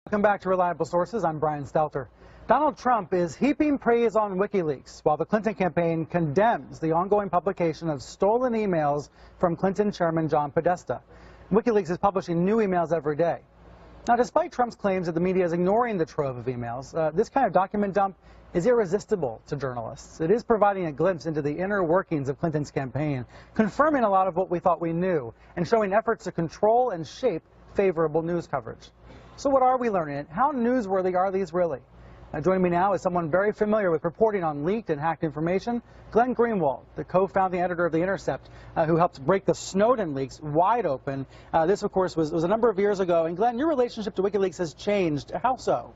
Welcome back to Reliable Sources. I'm Brian Stelter. Donald Trump is heaping praise on WikiLeaks while the Clinton campaign condemns the ongoing publication of stolen emails from Clinton Chairman John Podesta. WikiLeaks is publishing new emails every day. Now, despite Trump's claims that the media is ignoring the trove of emails, this kind of document dump is irresistible to journalists. It is providing a glimpse into the inner workings of Clinton's campaign, confirming a lot of what we thought we knew, and showing efforts to control and shape favorable news coverage. So what are we learning? How newsworthy are these really? Joining me now is someone very familiar with reporting on leaked and hacked information, Glenn Greenwald, the co-founding editor of The Intercept, who helped break the Snowden leaks wide open. This, of course, was a number of years ago. And Glenn, your relationship to WikiLeaks has changed. How so?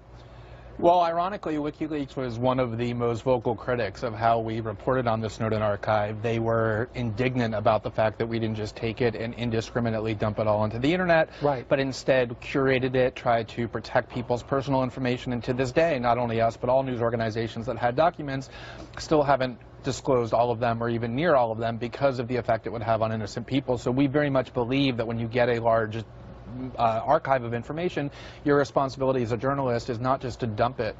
Well, ironically, WikiLeaks was one of the most vocal critics of how we reported on the Snowden archive. They were indignant about the fact that we didn't just take it and indiscriminately dump it all into the internet, right, but instead curated it, tried to protect people's personal information. And to this day, not only us, but all news organizations that had documents still haven't disclosed all of them or even near all of them because of the effect it would have on innocent people. So we very much believe that when you get a large archive of information, your responsibility as a journalist is not just to dump it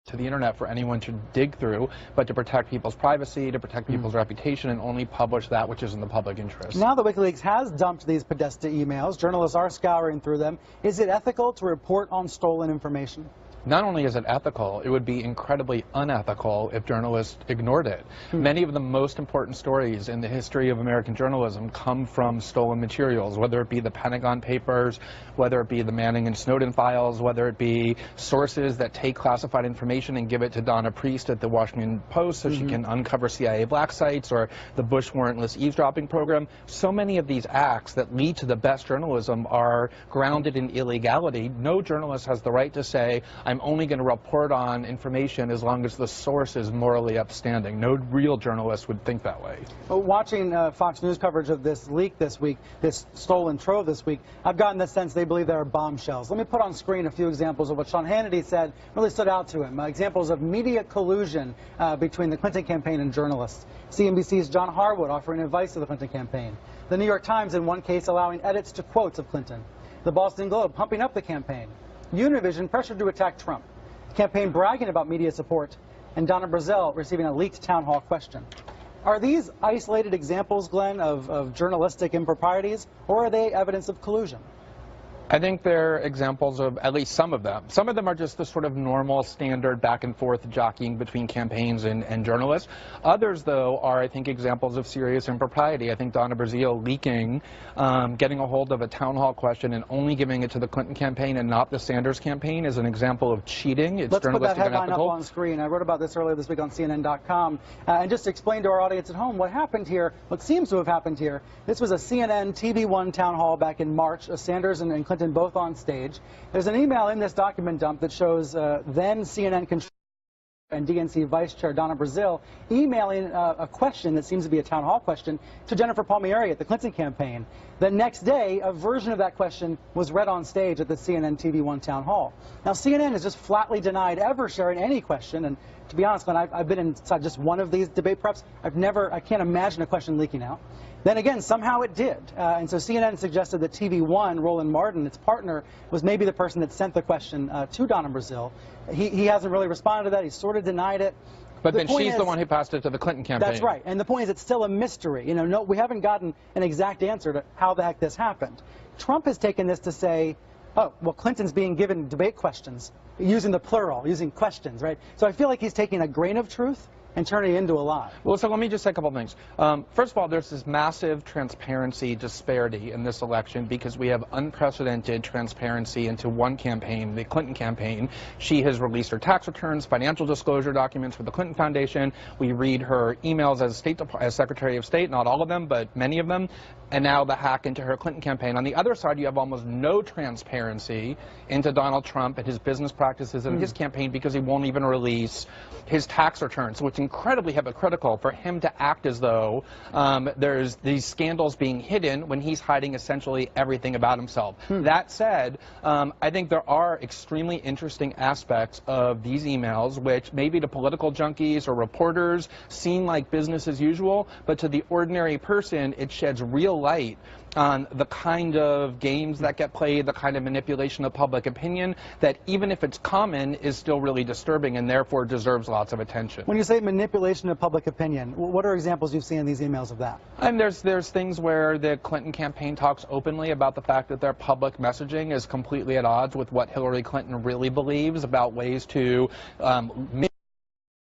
to the internet for anyone to dig through, but to protect people's privacy, to protect people's reputation, and only publish that which is in the public interest. Now that WikiLeaks has dumped these Podesta emails, journalists are scouring through them. Is it ethical to report on stolen information? Not only is it ethical, it would be incredibly unethical if journalists ignored it. Many of the most important stories in the history of American journalism come from stolen materials, whether it be the Pentagon Papers, whether it be the Manning and Snowden files, whether it be sources that take classified information and give it to Donna Priest at the Washington Post so she can uncover CIA black sites, or the Bush warrantless eavesdropping program. So many of these acts that lead to the best journalism are grounded in illegality. No journalist has the right to say, I'm only going to report on information as long as the source is morally upstanding. No real journalist would think that way. Well, watching Fox News coverage of this leak this week, this stolen trove this week, I've gotten the sense they believe there are bombshells. Let me put on screen a few examples of what Sean Hannity said really stood out to him. Examples of media collusion between the Clinton campaign and journalists. CNBC's John Harwood offering advice to the Clinton campaign. The New York Times, in one case, allowing edits to quotes of Clinton. The Boston Globe pumping up the campaign. Univision pressured to attack Trump. Campaign bragging about media support. And Donna Brazile receiving a leaked town hall question. Are these isolated examples, Glenn, of journalistic improprieties, or are they evidence of collusion? I think they're examples of at least some of them. Some of them are just the sort of normal, standard back and forth jockeying between campaigns and journalists. Others, though, are, I think, examples of serious impropriety. I think Donna Brazile leaking, getting a hold of a town hall question and only giving it to the Clinton campaign and not the Sanders campaign is an example of cheating. It's Let's put that headline up unethical. on screen. I wrote about this earlier this week on CNN.com. And just to explain to our audience at home what happened here, what seems to have happened here. This was a CNN TV1 town hall back in March. Sanders and Clinton both on stage. There's an email in this document dump that shows then CNN controller and DNC Vice Chair Donna Brazile emailing a question that seems to be a town hall question to Jennifer Palmieri at the Clinton campaign. The next day, a version of that question was read on stage at the CNN TV1 town hall. Now, CNN has just flatly denied ever sharing any question, and to be honest, Glenn, I've been inside just one of these debate preps. I can't imagine a question leaking out. Then again, somehow it did. And so CNN suggested that TV1, Roland Martin, its partner, was maybe the person that sent the question to Donna Brazile. He hasn't really responded to that. He's sort of denied it. But then she's the one who passed it to the Clinton campaign. That's right. And the point is, it's still a mystery. You know, no, we haven't gotten an exact answer to how the heck this happened. Trump has taken this to say, oh, well, Clinton's being given debate questions, using the plural, using questions, right? So I feel like he's taking a grain of truth and turning it into a lie. Well, so let me just say a couple of things. First of all, there's this massive transparency disparity in this election because we have unprecedented transparency into one campaign, the Clinton campaign. She has released her tax returns, financial disclosure documents for the Clinton Foundation. We read her emails as Secretary of State, not all of them, but many of them. And now the hack into her Clinton campaign. On the other side, you have almost no transparency into Donald Trump and his business practices and his campaign because he won't even release his tax returns. So it's incredibly hypocritical for him to act as though there's these scandals being hidden when he's hiding essentially everything about himself. That said, I think there are extremely interesting aspects of these emails which maybe to political junkies or reporters seem like business as usual, but to the ordinary person it sheds real light on the kind of games that get played, the kind of manipulation of public opinion, that even if it's common, is still really disturbing and therefore deserves lots of attention. When you say manipulation of public opinion, what are examples you've seen in these emails of that? And there's things where the Clinton campaign talks openly about the fact that their public messaging is completely at odds with what Hillary Clinton really believes about ways to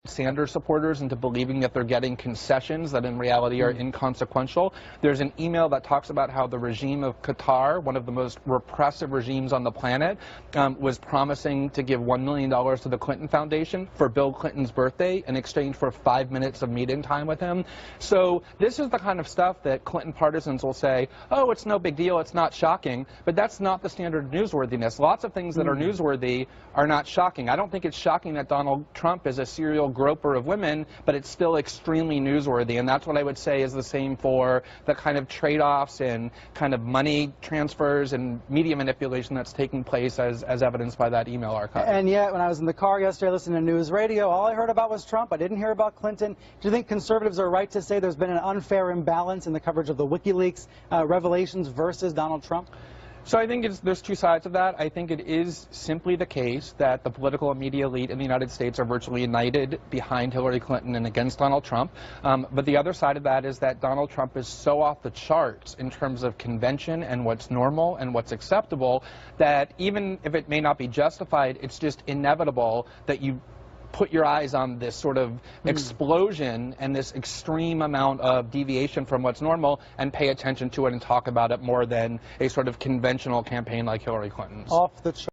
Sanders supporters into believing that they're getting concessions that in reality are inconsequential. There's an email that talks about how the regime of Qatar, one of the most repressive regimes on the planet, was promising to give $1 million to the Clinton Foundation for Bill Clinton's birthday in exchange for 5 minutes of meet-in time with him. So this is the kind of stuff that Clinton partisans will say, oh, it's no big deal, it's not shocking, but that's not the standard of newsworthiness. Lots of things that are newsworthy are not shocking. I don't think it's shocking that Donald Trump is a serial groper of women, but it's still extremely newsworthy, and that's what I would say is the same for the kind of trade-offs and kind of money transfers and media manipulation that's taking place as evidenced by that email archive. And yet, when I was in the car yesterday listening to news radio, all I heard about was Trump. I didn't hear about Clinton. Do you think conservatives are right to say there's been an unfair imbalance in the coverage of the WikiLeaks revelations versus Donald Trump? So I think there's two sides of that. I think it is simply the case that the political and media elite in the United States are virtually united behind Hillary Clinton and against Donald Trump. But the other side of that is that Donald Trump is so off the charts in terms of convention and what's normal and what's acceptable that even if it may not be justified, it's just inevitable that you put your eyes on this sort of explosion and this extreme amount of deviation from what's normal and pay attention to it and talk about it more than a sort of conventional campaign like Hillary Clinton's. Off the